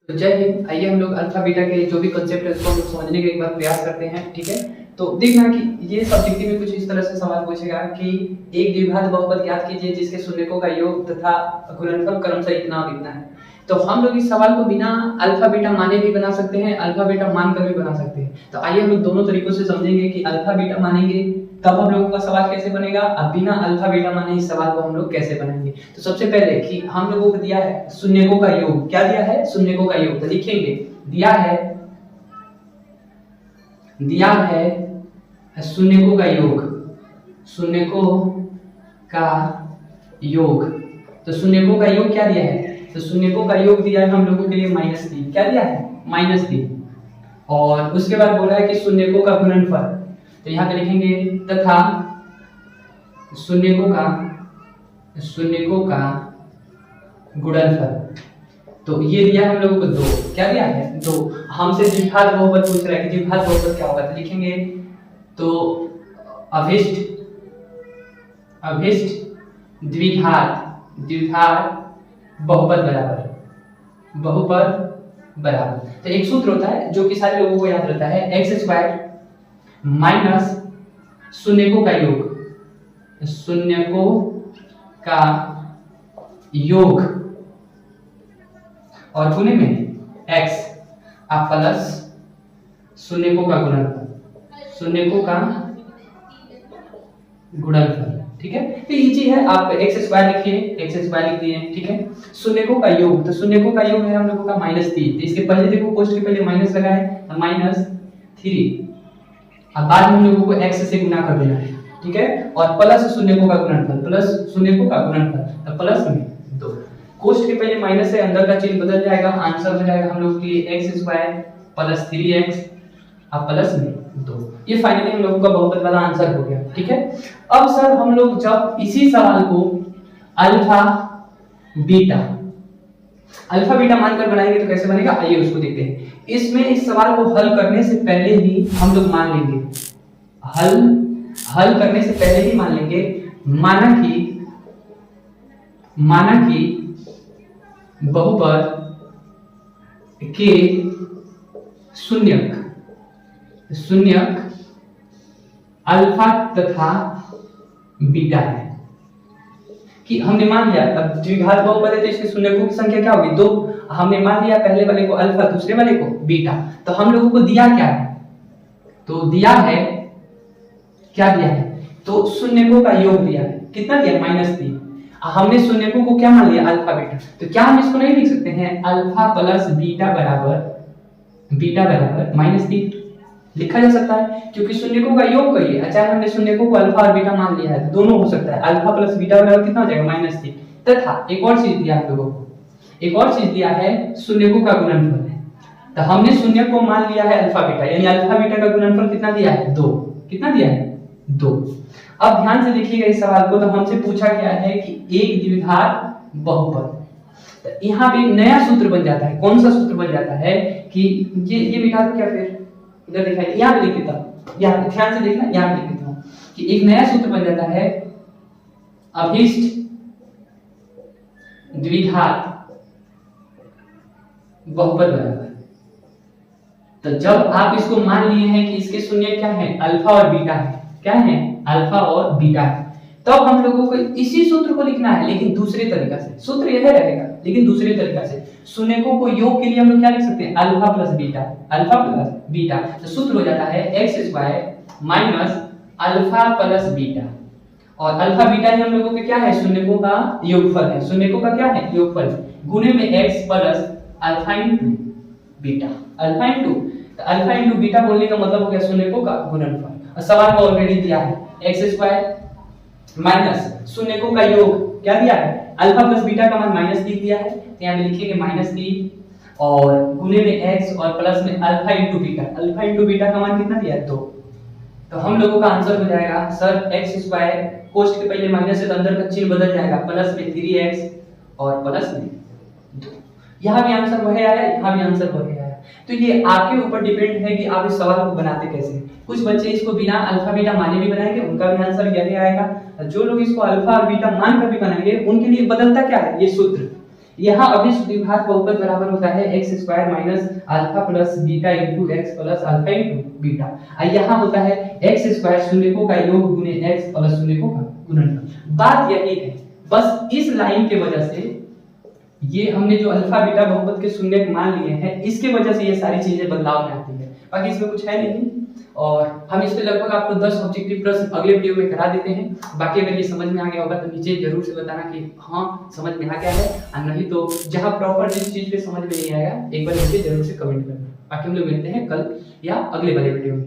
तो जय हिंद। आइए हम लोग अल्फा बीटा के जो भी कंसेप्ट है उसको हम लोग समझने का एक बार प्रयास करते हैं। ठीक है, तो देखना कि ये सब्जेक्टिव में कुछ इस तरह से सवाल पूछेगा कि एक द्विघात बहुपद ज्ञात कीजिए जिसके शून्यकों का योग तथा गुणनफल क्रमशः इतना और इतना है। तो हम लोग इस सवाल को बिना अल्फा बीटा माने भी बना सकते हैं, अल्फा बीटा मान कर भी बना सकते हैं। तो आइए हम लोग दोनों तरीकों से समझेंगे कि अल्फा बीटा मानेंगे तब हम लोगों का सवाल कैसे बनेगा, अब बिना अल्फा बीटा माने इस सवाल को हम लोग कैसे बनाएंगे। तो सबसे पहले कि हम लोगों को दिया है शून्यकों का योग। क्या दिया है? शून्यकों का योग। तो लिखेंगे दिया है शून्यकों का योग, शून्यकों का योग। तो शून्यकों का योग क्या दिया है? तो शून्यकों का योग दिया है हम लोगों के लिए -3। क्या दिया है? -3। और उसके बाद बोला है कि शून्यकों का गुणनफल। तो यहाँ पे लिखेंगे तथा शून्यकों का गुणनफल। तो ये दिया हम लोगों को 2। क्या दिया है? 2। हमसे द्विघात बहुपद पूछ रहा है कि द्विघात बहुपद क्या होगा। तो लिखेंगे तो अभिष्ट द्विघात बहुपद बराबर। तो एक सूत्र होता है जो कि सारे लोगों को याद रहता है, x² माइनस शून्यकों का योग और गुणे में x प्लस शून्यकों का गुणनफल। ठीक है, तो इजी है। आप x² लिखिए, x² लिख दिए। ठीक है, शून्यकों का योग। तो शून्यकों का योग है हम लोगों का -3। तो इसके पहले देखो कोष्ठ के पहले माइनस लगा है, -3। अब बाद में हम लोगों को x से गुना कर देना है। ठीक है, और प्लस शून्यकों का गुणनफल, तो प्लस में 2। कोष्ठ के पहले माइनस से अंदर का चिन्ह बदल जाएगा, आंसर हो जाएगा हम लोग के लिए x² प्लस 3x अब प्लस में 2। ये फाइनली हम लोगों का बहुपद वाला आंसर हो गया। ठीक है, अब सर हम लोग जब इसी सवाल को अल्फा बीटा मानकर बनाएंगे तो कैसे बनेगा, आइए उसको देखते हैं। इसमें इस सवाल को हल करने से पहले ही हम लोग मान लेंगे, हल करने से पहले ही मान लेंगे, माना कि बहुपद के शून्यक अल्फा तथा बीटा है। कि हमने मान लिया, अब द्विघात बहुपद है तो इसके शून्यकों की संख्या क्या होगी? 2। हमने मान लिया पहले वाले को अल्फा, दूसरे वाले को बीटा। तो हम लोगों को दिया क्या है? तो दिया है, क्या दिया है? तो शून्यकों का योग दिया है। कितना दिया? -3। हमने शून्यकों को क्या मान लिया? Alpha beta. तो क्या हम इसको नहीं लिख सकते हैं अल्फा प्लस बीटा बराबर -3? लिखा जा सकता है क्योंकि शून्यकों का योग करिए। अच्छा, हमने शून्यकों को अल्फा और बीटा मान लिया है, दोनों हो सकता है। अल्फा प्लस बीटा बराबर कितना हो जाएगा? -3। तथा एक और चीज दिया हम लोगों को, एक और चीज दिया है शून्यकों का गुणनफल है। तो हमने शून्य को मान लिया है अल्फा बीटा, यानी अल्फा बीटा का गुणनफल कितना दिया है? 2। कितना दिया है? 2। अब ध्यान से देखिएगा इस सवाल को। तो हमसे पूछा गया है कि एक द्विघात बहुपद। तो यहाँ पे एक नया सूत्र बन जाता है। कौन सा सूत्र बन जाता है कि ये मिटा दो क्या, फिर इधर दिखाई, यहाँ पे लिख देता हूँ, यहाँ ध्यान से देखना, यहाँ पे लिख देता हूँ कि एक नया सूत्र बन जाता है अभिष्ट द्विघात बहुपद बराबर। तो जब आप इसको मान लिए हैं कि इसके शून्य क्या है? अल्फा और बीटा है। क्या है? अल्फा और बीटा है। तब हम लोगों को इसी सूत्र को लिखना है, लेकिन दूसरे तरीका से। सूत्र यह रहेगा लेकिन दूसरे तरीका से। शून्यकों को योग के लिए हम लोग क्या लिख सकते हैं? Alpha plus beta. तो सूत्र हो जाता है x² minus alpha plus beta. और अल्फा बीटा ही हम लोगों के क्या है? शून्यकों का योगफल है। शून्यकों का क्या है? योगफल। गुणे में x plus alpha into beta. तो अल्फा इंटू बीटा बोलने का मतलब हो गया शून्यकों का गुणनफल। सवाल में ऑलरेडी दिया है x² माइनस शून्यकों का योग क्या दिया है? अल्फा प्लस बीटा का मान -3 दिया है। तो यहाँ पे लिखेंगे -3 और गुणे में x और प्लस में alpha into beta. Alpha into beta का मान कितना दिया है? 2। तो हम लोगों का आंसर हो जाएगा सर x² कोष्ठ के पहले माइनस से तो अंदर का चिन्ह बदल जाएगा, प्लस में 3x और प्लस में 2। यहाँ भी आंसर वही आया, यहाँ भी आंसर वही आया। तो ये आपके ऊपर डिपेंड है कि आप इस सवाल को बनाते कैसे। कुछ बच्चे इसको बिना अल्फा बीटा माने भी बनाएंगे, उनका भी आंसर यही आएगा। जो लोग इसको अल्फा और बीटा मान कर भी बनाएंगे उनके लिए बदलता क्या है? ये सूत्र। यहाँ अभिष्ट विभाग बहुपद बराबर होता है x square minus alpha plus beta into x plus alpha into beta. यहाँ होता है एक्स स्क्वायर शून्यकों का योग गुने एक्स प्लस शून्यकों का गुणनफल। बात यही है, बस इस लाइन के वजह से ये हमने जो अल्फा बीटा बहुपद के शून्यक मान लिए हैं, इसके वजह से ये सारी चीजें बदलाव में आती है, बाकी इसमें कुछ है नहीं। और हम इस पे लगभग आपको 10 ऑब्जेक्टिव प्रश्न अगले वीडियो में करा देते हैं। बाकी अगर ये समझ में आ गया होगा तो नीचे जरूर से बताना कि हाँ समझ में आ गया है, और नहीं तो जहां प्रॉपर जिस चीज पे समझ में नहीं आएगा एक बार नीचे जरूर से कमेंट करना। बाकी हम लोग मिलते हैं कल या अगले वाले वीडियो में।